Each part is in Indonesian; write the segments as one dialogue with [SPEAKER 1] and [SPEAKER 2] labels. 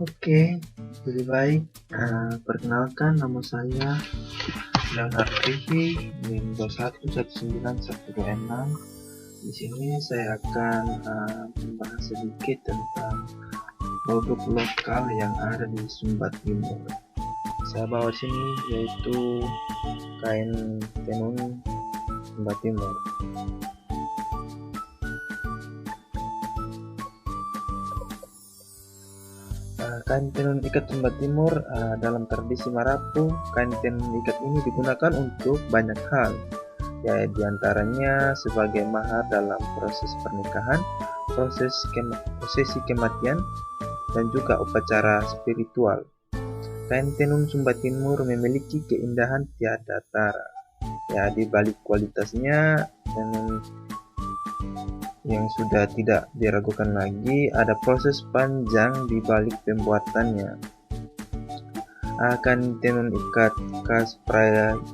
[SPEAKER 1] Oke, lebih baik. Perkenalkan, nama saya Leonard Rivi, NIM 211926. Di sini saya akan membahas sedikit tentang produk lokal yang ada di Sumba Timur. Saya bawa sini yaitu kain tenun Sumba Timur. Kain tenun ikat Sumba Timur dalam tradisi Marapu, kain tenun ikat ini digunakan untuk banyak hal, ya diantaranya sebagai mahar dalam proses pernikahan, prosesi kematian, dan juga upacara spiritual. Kain tenun Sumba Timur memiliki keindahan tiada tara. Ya, di balik kualitasnya tenun yang sudah tidak diragukan lagi, ada proses panjang di balik pembuatannya. Kain tenun ikat khas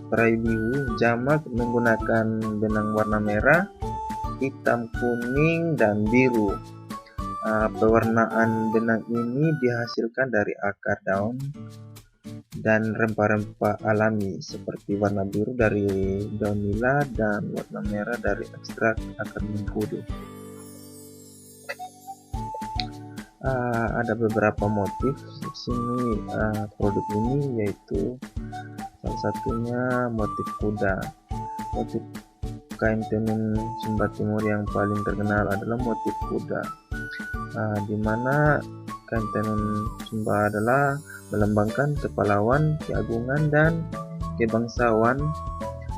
[SPEAKER 1] Prailiu Jamak menggunakan benang warna merah, hitam, kuning, dan biru. Pewarnaan benang ini dihasilkan dari akar daun dan rempah-rempah alami seperti warna biru dari daun nila dan warna merah dari ekstrak akar mengkudu. Ada beberapa motif di sini produk ini, yaitu salah satunya motif kuda. Motif kain tenun Sumba Timur yang paling terkenal adalah motif kuda, di mana kain tenun Sumba adalah melambangkan kepahlawan, keagungan, dan kebangsaan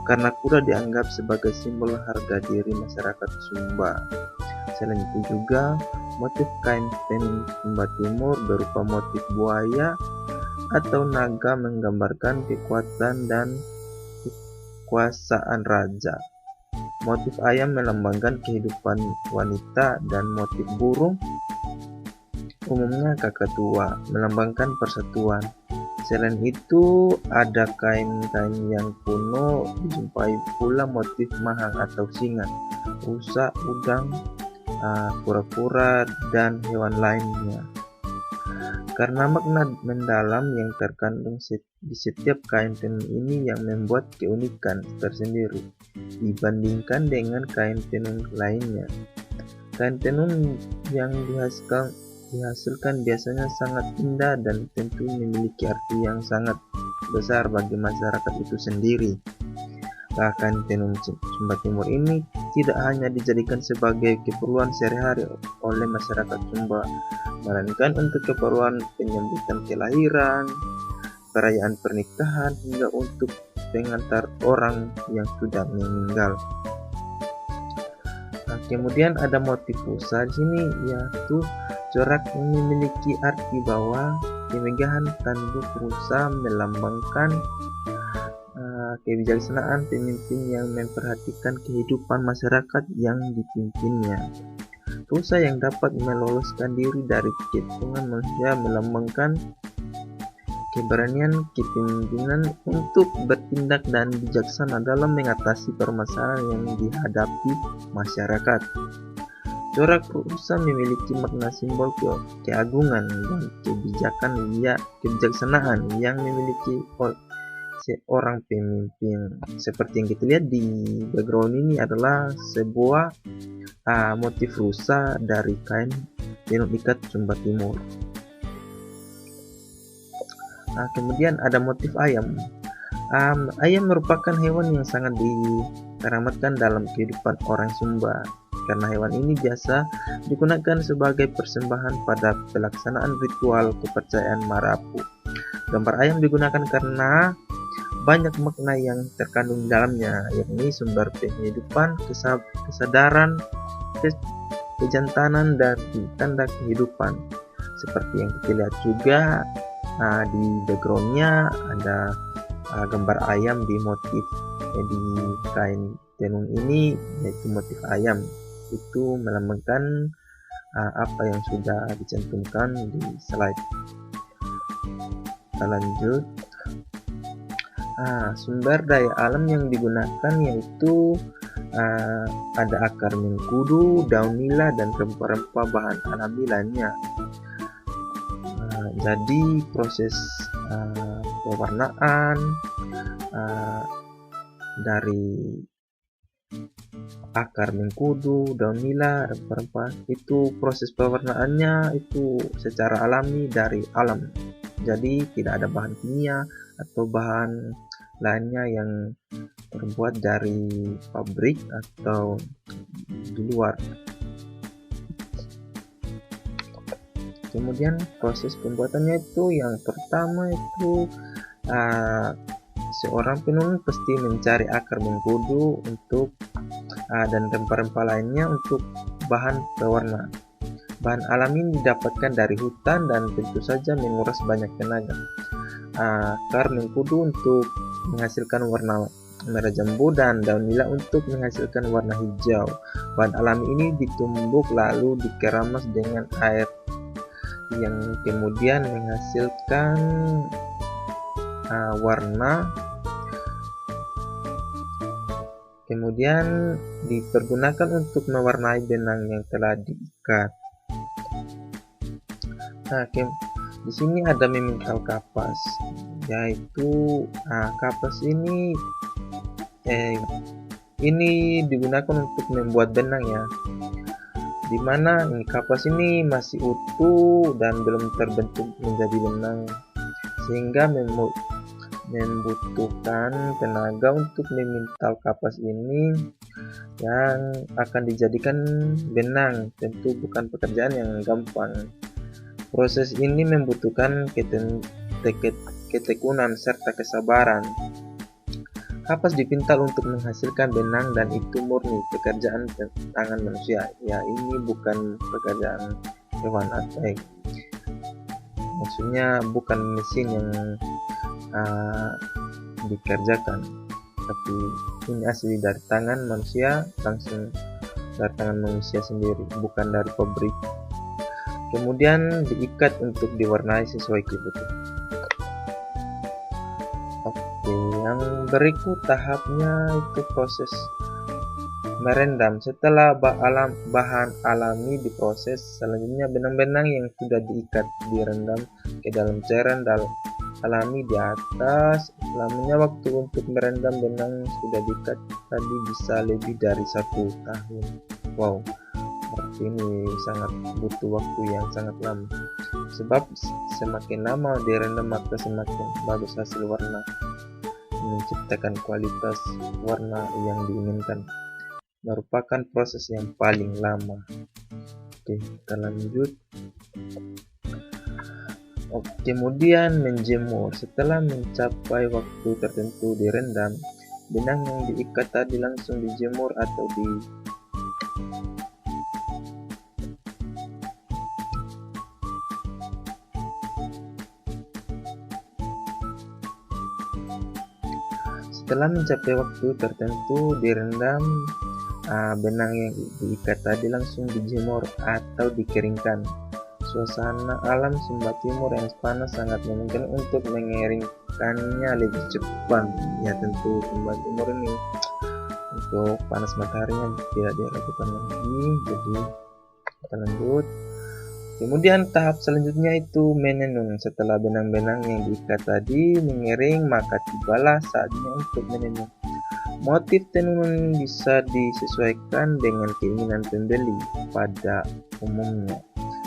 [SPEAKER 1] karena kuda dianggap sebagai simbol harga diri masyarakat Sumba. Selain itu juga motif kain tenun Sumba Timur berupa motif buaya atau naga menggambarkan kekuatan dan kekuasaan raja. Motif ayam melambangkan kehidupan wanita, dan motif burung, umumnya kakatua, melambangkan persatuan. Selain itu, ada kain-kain yang kuno dijumpai pula motif mahang atau singa, rusa, udang, kura-kura, dan hewan lainnya. Karena makna mendalam yang terkandung di setiap kain tenun ini yang membuat keunikan tersendiri dibandingkan dengan kain tenun lainnya. Kain tenun yang dihasilkan biasanya sangat indah dan tentu memiliki arti yang sangat besar bagi masyarakat itu sendiri. Bahkan tenun Sumba Timur ini tidak hanya dijadikan sebagai keperluan sehari-hari oleh masyarakat Sumba, melainkan untuk keperluan penyambutan kelahiran, perayaan pernikahan, hingga untuk pengantar orang yang sudah meninggal. Kemudian ada motif rusa di sini, yaitu corak yang memiliki arti bahwa kemegahan tanduk rusa melambangkan kebijaksanaan pemimpin yang memperhatikan kehidupan masyarakat yang dipimpinnya. Rusa yang dapat meloloskan diri dari kepungan manusia melambangkan keberanian kepemimpinan untuk bertindak dan bijaksana dalam mengatasi permasalahan yang dihadapi masyarakat. Corak rusa memiliki makna simbol keagungan dan kebijaksanaan yang dimiliki seorang pemimpin. Seperti yang kita lihat di background ini adalah sebuah motif rusa dari kain tenun ikat Sumba Timur. Kemudian ada motif ayam. Ayam merupakan hewan yang sangat dikeramatkan dalam kehidupan orang Sumba, karena hewan ini biasa digunakan sebagai persembahan pada pelaksanaan ritual kepercayaan Marapu. Gambar ayam digunakan karena banyak makna yang terkandung di dalamnya, yakni sumber kehidupan, kesadaran, kejantanan, dan tanda kehidupan. Seperti yang kita lihat juga di backgroundnya ada gambar ayam di motif di kain tenun ini, yaitu motif ayam. Itu melambangkan apa yang sudah dicantumkan di slide. Kita lanjut. Sumber daya alam yang digunakan yaitu ada akar mengkudu, daun nila, dan rempah-rempah bahan alami lainnya. Di Jadi proses pewarnaan dari akar mengkudu, daun nila, rempah-rempah, itu proses pewarnaannya itu secara alami dari alam. Jadi tidak ada bahan kimia atau bahan lainnya yang terbuat dari pabrik atau di luar. Kemudian proses pembuatannya itu yang pertama itu seorang penenun pasti mencari akar mengkudu untuk dan rempah-rempah lainnya untuk bahan pewarna. Bahan alami ini didapatkan dari hutan dan tentu saja menguras banyak tenaga. Akar mengkudu untuk menghasilkan warna merah jambu dan daun nila untuk menghasilkan warna hijau. Bahan alami ini ditumbuk lalu dikeramas dengan air yang kemudian menghasilkan warna, kemudian dipergunakan untuk mewarnai benang yang telah diikat. Nah, di sini ada memintal kapas, yaitu kapas ini digunakan untuk membuat benang ya, dimana kapas ini masih utuh dan belum terbentuk menjadi benang, sehingga membutuhkan tenaga untuk memintal kapas ini yang akan dijadikan benang. Tentu bukan pekerjaan yang gampang. Proses ini membutuhkan ketekunan serta kesabaran. Kapas dipintal untuk menghasilkan benang dan itu murni pekerjaan tangan manusia. Ya, ini bukan pekerjaan hewan atau maksudnya bukan mesin yang dikerjakan, tapi ini asli dari tangan manusia, langsung dari tangan manusia sendiri, bukan dari pabrik. Kemudian diikat untuk diwarnai sesuai kebutuhan. Yang berikut tahapnya itu proses merendam. Setelah bahan alami diproses, selanjutnya benang-benang yang sudah diikat direndam ke dalam cairan alami di atas. Lamanya waktu untuk merendam benang sudah diikat tadi bisa lebih dari 1 tahun. Wow, berarti ini sangat butuh waktu yang sangat lama, sebab semakin lama direndam maka semakin bagus hasil warna, menciptakan kualitas warna yang diinginkan. Merupakan proses yang paling lama. Oke, kita lanjut. Kemudian menjemur. Setelah mencapai waktu tertentu direndam, benang yang diikat tadi langsung dijemur atau Setelah mencapai waktu tertentu direndam, benang yang diikat tadi langsung dijemur atau dikeringkan. Suasana alam Sumba Timur yang panas sangat memungkinkan untuk mengeringkannya lebih cepat. Ya, tentu Sumba Timur ini untuk panas mataharinya tidak diragukan lagi. Jadi kita lanjut. Kemudian tahap selanjutnya itu menenun. Setelah benang-benang yang diikat tadi mengering, maka tibalah saatnya untuk menenun. Motif tenunan bisa disesuaikan dengan keinginan pembeli pada umumnya.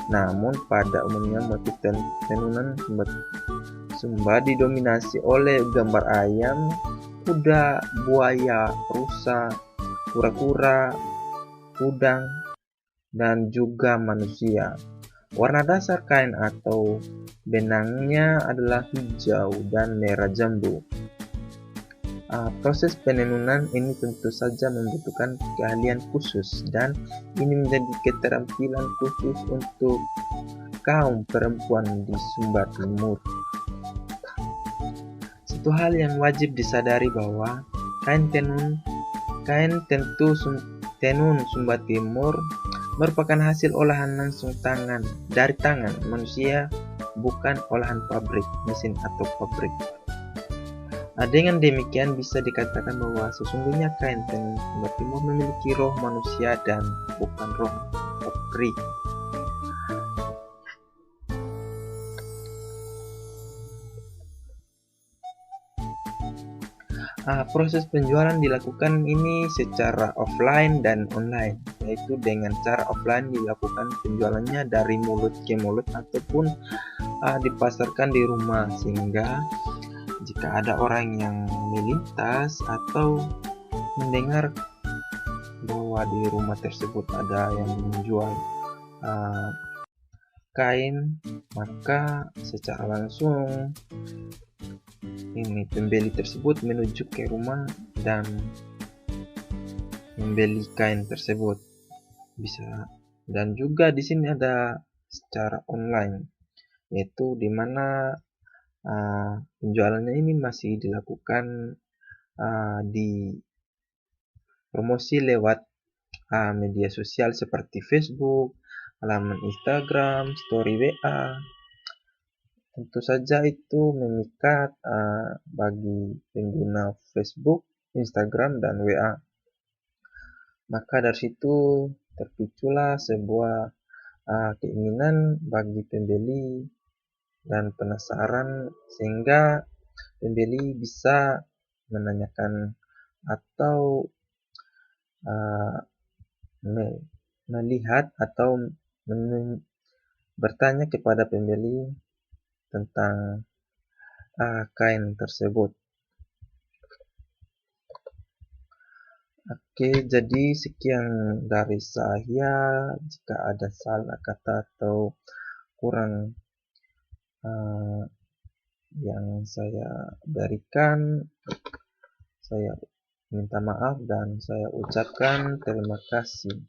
[SPEAKER 1] Namun pada umumnya motif tenunan Sumba didominasi oleh gambar ayam, kuda, buaya, rusa, kura-kura, udang, dan juga manusia. Warna dasar kain atau benangnya adalah hijau dan merah jambu. Proses penenunan ini tentu saja membutuhkan keahlian khusus dan ini menjadi keterampilan khusus untuk kaum perempuan di Sumba Timur. Satu hal yang wajib disadari bahwa kain tenun Sumba Timur merupakan hasil olahan langsung dari tangan manusia, bukan olahan pabrik, mesin atau pabrik. Dengan demikian bisa dikatakan bahwa sesungguhnya kain tenun Sumba Timur memiliki roh manusia dan bukan roh pabrik. Proses penjualan dilakukan ini secara offline dan online, yaitu dengan cara offline dilakukan penjualannya dari mulut ke mulut ataupun dipasarkan di rumah, sehingga jika ada orang yang melintas atau mendengar bahwa di rumah tersebut ada yang menjual uh, kain, maka secara langsung ini pembeli tersebut menuju ke rumah dan membeli kain tersebut. Bisa. Dan juga di sini ada secara online, yaitu di mana penjualannya ini masih dilakukan di promosi lewat media sosial seperti Facebook, halaman Instagram, story WA. Tentu saja itu memikat bagi pengguna Facebook, Instagram, dan WA. Maka dari situ terpiculah sebuah keinginan bagi pembeli dan penasaran, sehingga pembeli bisa menanyakan atau melihat atau bertanya kepada pembeli tentang kain tersebut. Oke, jadi sekian dari saya. Jika ada salah kata atau kurang yang saya berikan, saya minta maaf dan saya ucapkan terima kasih.